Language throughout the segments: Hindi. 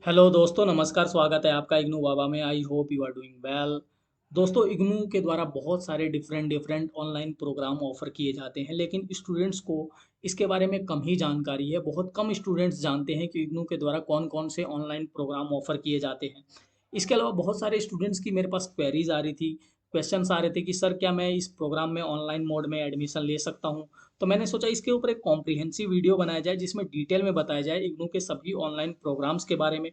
हेलो दोस्तों, नमस्कार। स्वागत है आपका इग्नू वावा में। I hope you are doing well. दोस्तों, इग्नू के द्वारा बहुत सारे different different online program offer किए जाते हैं, लेकिन स्टूडेंट्स को इसके बारे में कम ही जानकारी है। बहुत कम स्टूडेंट्स जानते हैं कि इग्नू के द्वारा कौन कौन से ऑनलाइन प्रोग्राम ऑफर किए जाते हैं। इसके अलावा बहुत सारे स्टूडेंट्स की मेरे पास क्वेरीज आ रही थी, क्वेश्चंस आ रहे थे कि सर क्या मैं इस प्रोग्राम में ऑनलाइन मोड में एडमिशन ले सकता हूँ। तो मैंने सोचा इसके ऊपर एक कॉम्प्रिहेंसिव वीडियो बनाया जाए जिसमें डिटेल में बताया जाए इग्नू के सभी ऑनलाइन प्रोग्राम्स के बारे में।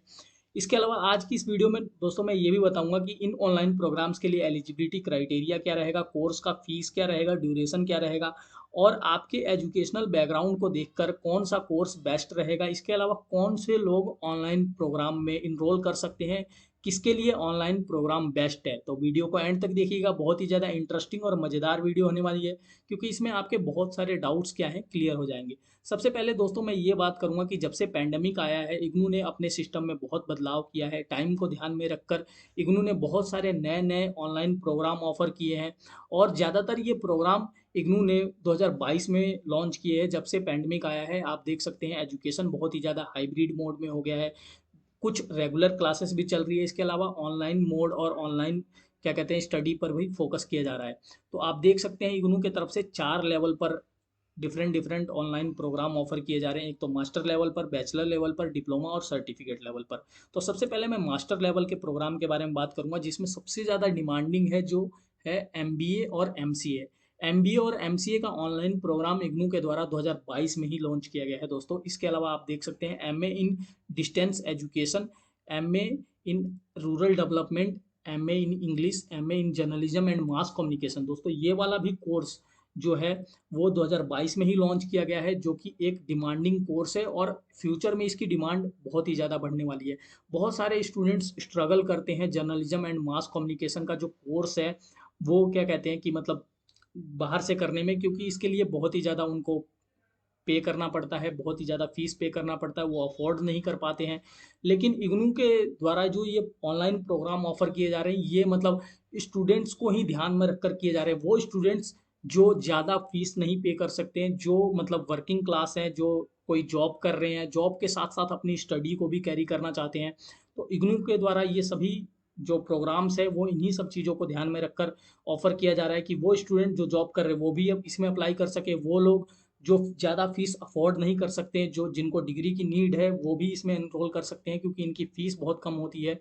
इसके अलावा आज की इस वीडियो में दोस्तों मैं ये भी बताऊंगा कि इन ऑनलाइन प्रोग्राम्स के लिए एलिजिबिलिटी क्राइटेरिया क्या रहेगा, कोर्स का फीस क्या रहेगा, ड्यूरेशन क्या रहेगा, और आपके एजुकेशनल बैकग्राउंड को देखकर कौन सा कोर्स बेस्ट रहेगा। इसके अलावा कौन से लोग ऑनलाइन प्रोग्राम में इनरोल कर सकते हैं, किसके लिए ऑनलाइन प्रोग्राम बेस्ट है। तो वीडियो को एंड तक देखिएगा, बहुत ही ज़्यादा इंटरेस्टिंग और मज़ेदार वीडियो होने वाली है, क्योंकि इसमें आपके बहुत सारे डाउट्स क्या हैं क्लियर हो जाएंगे। सबसे पहले दोस्तों मैं ये बात करूंगा कि जब से पैंडेमिक आया है, इग्नू ने अपने सिस्टम में बहुत बदलाव किया है। टाइम को ध्यान में रखकर इग्नू ने बहुत सारे नए नए ऑनलाइन प्रोग्राम ऑफर किए हैं, और ज़्यादातर ये प्रोग्राम इग्नू ने 2022 में लॉन्च किए हैं। जब से पैंडेमिक आया है आप देख सकते हैं एजुकेशन बहुत ही ज़्यादा हाइब्रिड मोड में हो गया है। कुछ रेगुलर क्लासेस भी चल रही है, इसके अलावा ऑनलाइन मोड और ऑनलाइन क्या कहते हैं स्टडी पर भी फोकस किया जा रहा है। तो आप देख सकते हैं इग्नू की तरफ से 4 लेवल पर different different online program offer किए जा रहे हैं। एक तो मास्टर लेवल पर, बैचलर लेवल पर, डिप्लोमा और सर्टिफिकेट लेवल पर। तो सबसे पहले मैं मास्टर लेवल के प्रोग्राम के बारे में बात करूंगा, जिसमें सबसे ज़्यादा डिमांडिंग है जो है एमबीए और एमसीए। एमबीए और एमसीए का ऑनलाइन प्रोग्राम इग्नू के द्वारा 2022 में ही लॉन्च किया गया है दोस्तों। इसके अलावा आप देख सकते हैं MA in distance education, MA in rural development, MA in English, MA in journalism and mass communication. दोस्तों ये वाला भी कोर्स जो है वो 2022 में ही लॉन्च किया गया है, जो कि एक डिमांडिंग कोर्स है और फ्यूचर में इसकी डिमांड बहुत ही ज़्यादा बढ़ने वाली है। बहुत सारे स्टूडेंट्स स्ट्रगल करते हैं जर्नलिज्म एंड मास कम्युनिकेशन का जो कोर्स है वो क्या कहते हैं कि मतलब बाहर से करने में, क्योंकि इसके लिए बहुत ही ज़्यादा उनको पे करना पड़ता है, बहुत ही ज़्यादा फीस पे करना पड़ता है, वो अफोर्ड नहीं कर पाते हैं। लेकिन इग्नू के द्वारा जो ये ऑनलाइन प्रोग्राम ऑफर किए जा रहे हैं ये मतलब स्टूडेंट्स को ही ध्यान में रखकर किए जा रहे हैं। वो स्टूडेंट्स जो ज़्यादा फीस नहीं पे कर सकते हैं, जो मतलब वर्किंग क्लास हैं, जो कोई जॉब कर रहे हैं, जॉब के साथ साथ अपनी स्टडी को भी कैरी करना चाहते हैं, तो इग्नू के द्वारा ये सभी जो प्रोग्राम्स है वो इन्हीं सब चीज़ों को ध्यान में रखकर ऑफर किया जा रहा है कि वो स्टूडेंट जो जॉब कर रहे हैं वो भी अब इसमें अप्लाई कर सके। वो लोग जो ज़्यादा फीस अफोर्ड नहीं कर सकते, जो जिनको डिग्री की नीड है वो भी इसमें एनरोल कर सकते हैं, क्योंकि इनकी फ़ीस बहुत कम होती है।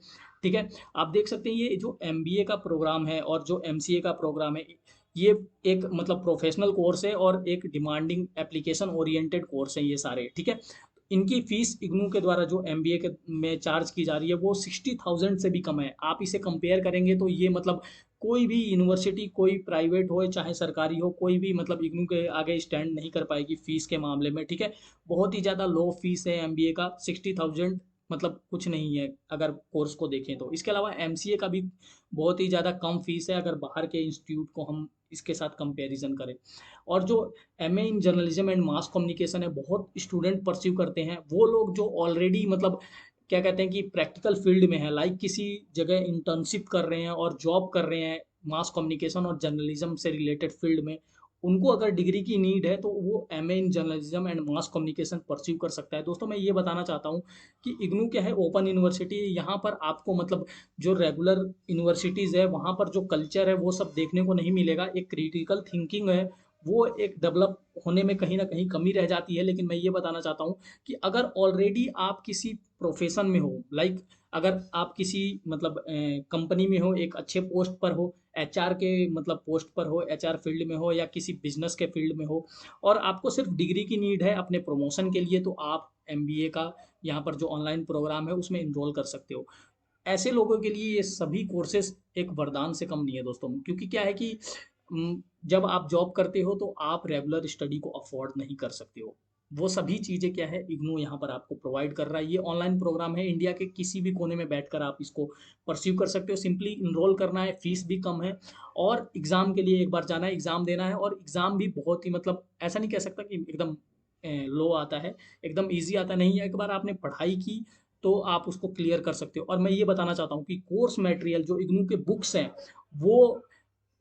ठीक है। आप देख सकते हैं ये जो एमबीए का प्रोग्राम है और जो एमसीए का प्रोग्राम है, ये एक मतलब प्रोफेशनल कोर्स है और एक डिमांडिंग एप्लीकेशन ओरिएंटेड कोर्स है ये सारे। ठीक है। इनकी फीस इग्नू के द्वारा जो एमबीए के में चार्ज की जा रही है वो 60,000 से भी कम है। आप इसे कंपेयर करेंगे तो ये मतलब कोई भी यूनिवर्सिटी, कोई प्राइवेट हो चाहे सरकारी हो, कोई भी मतलब इग्नू के आगे स्टैंड नहीं कर पाएगी फीस के मामले में। ठीक है। बहुत ही ज़्यादा लो फीस है एमबीए का, 60,000 मतलब कुछ नहीं है अगर कोर्स को देखें तो। इसके अलावा एमसीए का भी बहुत ही ज़्यादा कम फीस है अगर बाहर के इंस्टीट्यूट को हम इसके साथ कंपैरिजन करें। और जो MA in journalism and mass communication है, बहुत स्टूडेंट परस्यू करते हैं वो लोग जो ऑलरेडी मतलब क्या कहते हैं कि प्रैक्टिकल फील्ड में है, लाइक किसी जगह इंटर्नशिप कर रहे हैं और जॉब कर रहे हैं मास कम्युनिकेशन और जर्नलिज्म से रिलेटेड फील्ड में। उनको अगर डिग्री की नीड है तो वो MA in journalism and mass communication pursue कर सकता है। दोस्तों मैं ये बताना चाहता हूँ कि इग्नू क्या है, ओपन यूनिवर्सिटी है। यहाँ पर आपको मतलब जो रेगुलर यूनिवर्सिटीज़ है वहाँ पर जो कल्चर है वो सब देखने को नहीं मिलेगा। एक क्रिटिकल थिंकिंग है वो एक डेवलप होने में कहीं ना कहीं कमी रह जाती है। लेकिन मैं ये बताना चाहता हूँ कि अगर ऑलरेडी आप किसी प्रोफेशन में हो, लाइक अगर आप किसी मतलब कंपनी में हो, एक अच्छे पोस्ट पर हो, एचआर के मतलब पोस्ट पर हो, एचआर फील्ड में हो या किसी बिजनेस के फील्ड में हो, और आपको सिर्फ डिग्री की नीड है अपने प्रमोशन के लिए, तो आप एमबीए का यहाँ पर जो ऑनलाइन प्रोग्राम है उसमें इनरोल कर सकते हो। ऐसे लोगों के लिए ये सभी कोर्सेज एक वरदान से कम नहीं है दोस्तों, क्योंकि क्या है कि जब आप जॉब करते हो तो आप रेगुलर स्टडी को अफोर्ड नहीं कर सकते हो। वो सभी चीज़ें क्या है इग्नू यहाँ पर आपको प्रोवाइड कर रहा है। ये ऑनलाइन प्रोग्राम है, इंडिया के किसी भी कोने में बैठकर आप इसको परस्यू कर सकते हो। सिंपली इनरोल करना है, फीस भी कम है, और एग्ज़ाम के लिए एक बार जाना है, एग्ज़ाम देना है, और एग्ज़ाम भी बहुत ही मतलब ऐसा नहीं कह सकता कि एकदम लो आता है, एकदम ईजी आता नहीं है। एक बार आपने पढ़ाई की तो आप उसको क्लियर कर सकते हो। और मैं ये बताना चाहता हूँ कि कोर्स मटेरियल जो इग्नू के बुक्स हैं वो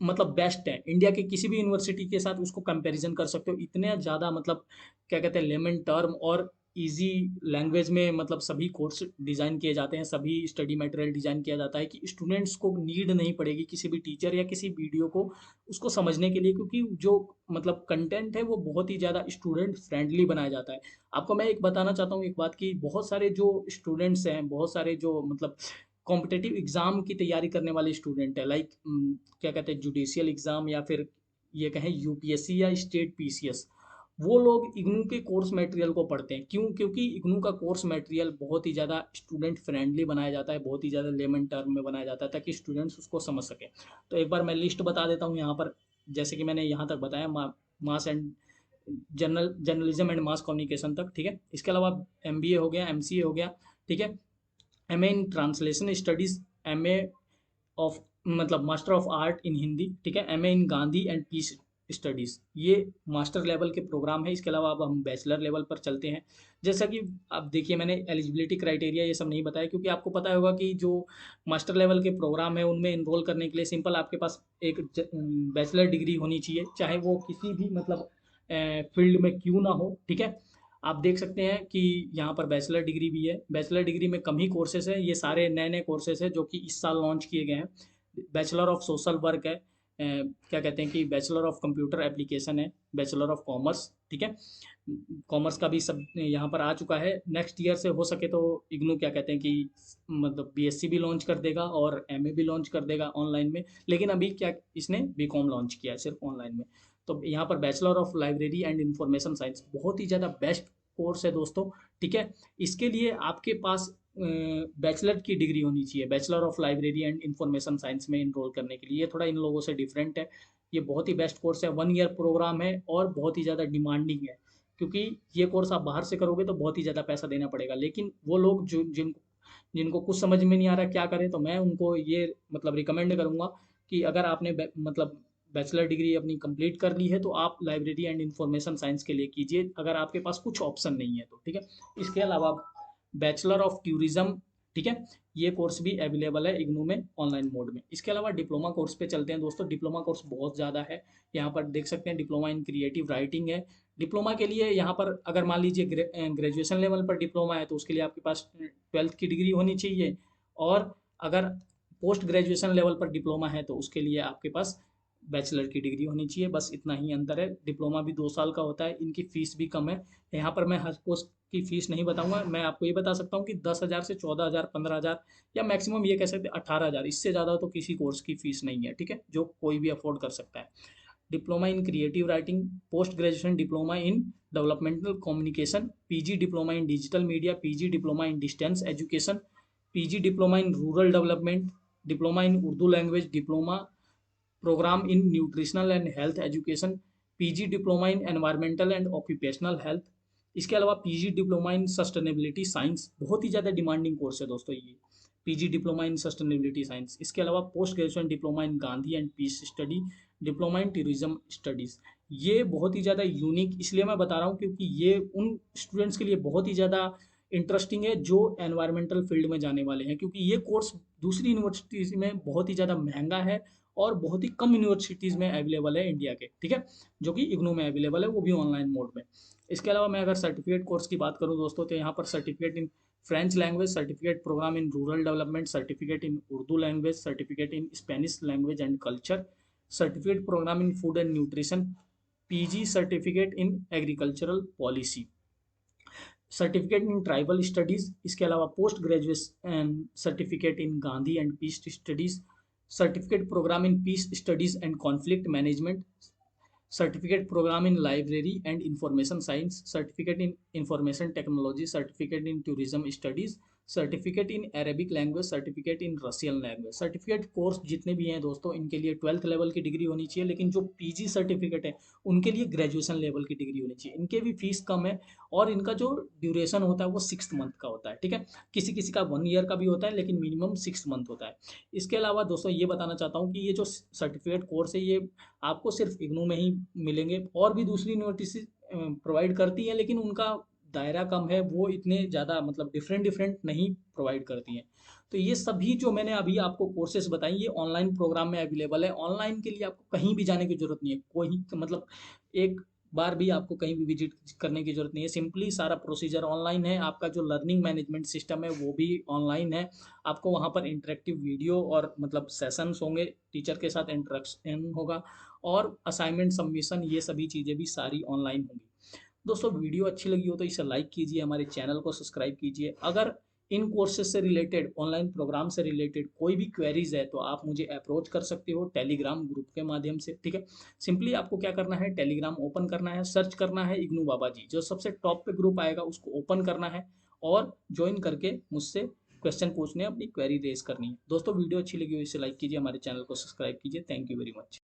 मतलब बेस्ट है। इंडिया के किसी भी यूनिवर्सिटी के साथ उसको कंपैरिजन कर सकते हो। इतने ज़्यादा मतलब क्या कहते हैं लेमन टर्म और ईज़ी लैंग्वेज में मतलब सभी कोर्स डिज़ाइन किए जाते हैं, सभी स्टडी मटेरियल डिज़ाइन किया जाता है कि स्टूडेंट्स को नीड नहीं पड़ेगी किसी भी टीचर या किसी वीडियो को उसको समझने के लिए, क्योंकि जो मतलब कंटेंट है वो बहुत ही ज़्यादा स्टूडेंट फ्रेंडली बनाया जाता है। आपको मैं एक बताना चाहता हूँ एक बात कि बहुत सारे जो स्टूडेंट्स हैं, बहुत सारे जो मतलब कॉम्पिटिटिव एग्ज़ाम की तैयारी करने वाले स्टूडेंट हैं, लाइक क्या कहते हैं जुडिशियल एग्ज़ाम या फिर ये कहें यूपीएससी या स्टेट पीसीएस, वो लोग इग्नू के कोर्स मटेरियल को पढ़ते हैं। क्यों? क्योंकि इग्नू का कोर्स मटेरियल बहुत ही ज़्यादा स्टूडेंट फ्रेंडली बनाया जाता है, बहुत ही ज़्यादा लेमन टर्म में बनाया जाता है ताकि स्टूडेंट्स उसको समझ सकें। तो एक बार मैं लिस्ट बता देता हूँ यहाँ पर, जैसे कि मैंने यहाँ तक बताया mass and journalism and mass communication तक, ठीक है। इसके अलावा एमबीए हो गया, एमसीए हो गया, ठीक है। MA in translation studies, MA of मतलब master of art in Hindi, ठीक है। MA in Gandhi and peace studies, ये मास्टर लेवल के प्रोग्राम है। इसके अलावा अब हम बैचलर लेवल पर चलते हैं। जैसा कि आप देखिए मैंने एलिजिबिलिटी क्राइटेरिया ये सब नहीं बताया, क्योंकि आपको पता होगा कि जो मास्टर लेवल के प्रोग्राम है उनमें इनरोल करने के लिए सिंपल आपके पास एक बैचलर डिग्री होनी चाहिए, चाहे वो किसी भी मतलब फील्ड में क्यों ना हो, ठीक है। आप देख सकते हैं कि यहाँ पर बैचलर डिग्री भी है। बैचलर डिग्री में कम ही कोर्सेज है, ये सारे नए नए कोर्सेज हैं जो कि इस साल लॉन्च किए गए हैं। बैचलर ऑफ सोशल वर्क है, क्या कहते हैं कि बैचलर ऑफ कंप्यूटर एप्लीकेशन है, बैचलर ऑफ कॉमर्स, ठीक है। कॉमर्स का भी सब यहाँ पर आ चुका है। नेक्स्ट ईयर से हो सके तो इग्नू क्या कहते हैं कि मतलब बीएससी भी लॉन्च कर देगा और एमए भी लॉन्च कर देगा ऑनलाइन में, लेकिन अभी क्या इसने बीकॉम लॉन्च किया है सिर्फ ऑनलाइन में। तो यहाँ पर bachelor of library and information science बहुत ही ज़्यादा बेस्ट कोर्स है दोस्तों, ठीक है। इसके लिए आपके पास बैचलर की डिग्री होनी चाहिए, bachelor of library and information science में इनरोल करने के लिए। ये थोड़ा इन लोगों से डिफरेंट है। ये बहुत ही बेस्ट कोर्स है, 1 ईयर प्रोग्राम है और बहुत ही ज़्यादा डिमांडिंग है, क्योंकि ये कोर्स आप बाहर से करोगे तो बहुत ही ज़्यादा पैसा देना पड़ेगा। लेकिन वो लोग जो जिनको कुछ समझ में नहीं आ रहा क्या करें, तो मैं उनको ये मतलब रिकमेंड करूँगा कि अगर आपने मतलब बैचलर डिग्री अपनी कंप्लीट कर ली है तो आप लाइब्रेरी एंड इंफॉर्मेशन साइंस के लिए कीजिए, अगर आपके पास कुछ ऑप्शन नहीं है तो, ठीक है। इसके अलावा बैचलर ऑफ टूरिज्म, ठीक है, ये कोर्स भी अवेलेबल है इग्नू में ऑनलाइन मोड में। इसके अलावा डिप्लोमा कोर्स पे चलते हैं दोस्तों। डिप्लोमा कोर्स बहुत ज़्यादा है, यहाँ पर देख सकते हैं डिप्लोमा इन क्रिएटिव राइटिंग है। डिप्लोमा के लिए यहाँ पर अगर मान लीजिए ग्रेजुएशन लेवल पर डिप्लोमा है तो उसके लिए आपके पास 12th की डिग्री होनी चाहिए, और अगर पोस्ट ग्रेजुएशन लेवल पर डिप्लोमा है तो उसके लिए आपके पास बैचलर की डिग्री होनी चाहिए। बस इतना ही अंतर है। डिप्लोमा भी 2 साल का होता है, इनकी फ़ीस भी कम है। यहाँ पर मैं हर कोर्स की फ़ीस नहीं बताऊंगा, मैं आपको ये बता सकता हूँ कि 10,000 से 14,000, 15,000 या मैक्सिमम ये कह सकते हैं 18,000, इससे ज़्यादा तो किसी कोर्स की फ़ीस नहीं है, ठीक है, जो कोई भी अफोर्ड कर सकता है। Diploma in creative writing, post graduation diploma in developmental communication, PG diploma in digital media, PG diploma in distance education, PG diploma in rural development, diploma in Urdu language, diploma program in nutritional and health education, PG diploma in environmental and occupational health. इसके अलावा PG diploma in sustainability science, बहुत ही ज़्यादा डिमांडिंग कोर्स है दोस्तों ये, PG diploma in sustainability science. इसके अलावा post graduation diploma in Gandhi and peace study, diploma in tourism studies. ये बहुत ही ज़्यादा यूनिक इसलिए मैं बता रहा हूँ क्योंकि ये उन स्टूडेंट्स के लिए बहुत ही ज़्यादा इंटरेस्टिंग है जो एनवायरमेंटल फील्ड में जाने वाले हैं, क्योंकि ये कोर्स दूसरी यूनिवर्सिटीज़ में बहुत ही ज़्यादा महंगा है और बहुत ही कम यूनिवर्सिटीज़ में अवेलेबल है इंडिया के, ठीक है, जो कि इग्नू में अवेलेबल है, वो भी ऑनलाइन मोड में। इसके अलावा मैं अगर सर्टिफिकेट कोर्स की बात करूँ दोस्तों, तो यहाँ पर certificate in French language, certificate program in rural development, certificate in Urdu language, certificate in Spanish language and culture, certificate program in food and nutrition, PG certificate in agricultural policy, certificate in tribal studies. इसके अलावा post graduation certificate in Gandhi and peace studies, certificate program in peace studies and conflict management, certificate program in library and information science, certificate in information technology, certificate in tourism studies, certificate in Arabic language, certificate in Russian language. Certificate course जितने भी हैं दोस्तों, इनके लिए 12th लेवल की डिग्री होनी चाहिए, लेकिन जो पीजी सर्टिफिकेट है उनके लिए ग्रेजुएशन लेवल की डिग्री होनी चाहिए। इनके भी फीस कम है और इनका जो ड्यूरेशन होता है वो 6 मंथ का होता है, ठीक है। किसी किसी का 1 ईयर का भी होता है, लेकिन मिनिमम 6 मंथ होता है। इसके अलावा दोस्तों ये बताना चाहता हूँ कि ये जो सर्टिफिकेट कोर्स है ये आपको सिर्फ इग्नू में ही मिलेंगे, और भी दूसरी यूनिवर्सिटी प्रोवाइड करती हैं, लेकिन उनका दायरा कम है, वो इतने ज़्यादा मतलब डिफरेंट डिफरेंट नहीं प्रोवाइड करती हैं। तो ये सभी जो मैंने अभी आपको कोर्सेज बताई ये ऑनलाइन प्रोग्राम में अवेलेबल है। ऑनलाइन के लिए आपको कहीं भी जाने की जरूरत नहीं है, कोई मतलब एक बार भी आपको कहीं भी विजिट करने की ज़रूरत नहीं है। सिंपली सारा प्रोसीजर ऑनलाइन है। आपका जो लर्निंग मैनेजमेंट सिस्टम है वो भी ऑनलाइन है। आपको वहाँ पर इंटरेक्टिव वीडियो और मतलब सेशंस होंगे, टीचर के साथ इंटरेक्शन होगा और असाइनमेंट सबमिशन ये सभी चीज़ें भी सारी ऑनलाइन होंगी। दोस्तों वीडियो अच्छी लगी हो तो इसे लाइक कीजिए, हमारे चैनल को सब्सक्राइब कीजिए। अगर इन कोर्सेज से रिलेटेड, ऑनलाइन प्रोग्राम से रिलेटेड कोई भी क्वेरीज है तो आप मुझे अप्रोच कर सकते हो टेलीग्राम ग्रुप के माध्यम से, ठीक है। सिंपली आपको क्या करना है, टेलीग्राम ओपन करना है, सर्च करना है इग्नू बाबा जी, जो सबसे टॉप पे ग्रुप आएगा उसको ओपन करना है और ज्वाइन करके मुझसे क्वेश्चन पूछने, अपनी क्वेरी रेज करनी है। दोस्तों वीडियो अच्छी लगी हो इसे लाइक कीजिए, हमारे चैनल को सब्सक्राइब कीजिए। Thank you very much.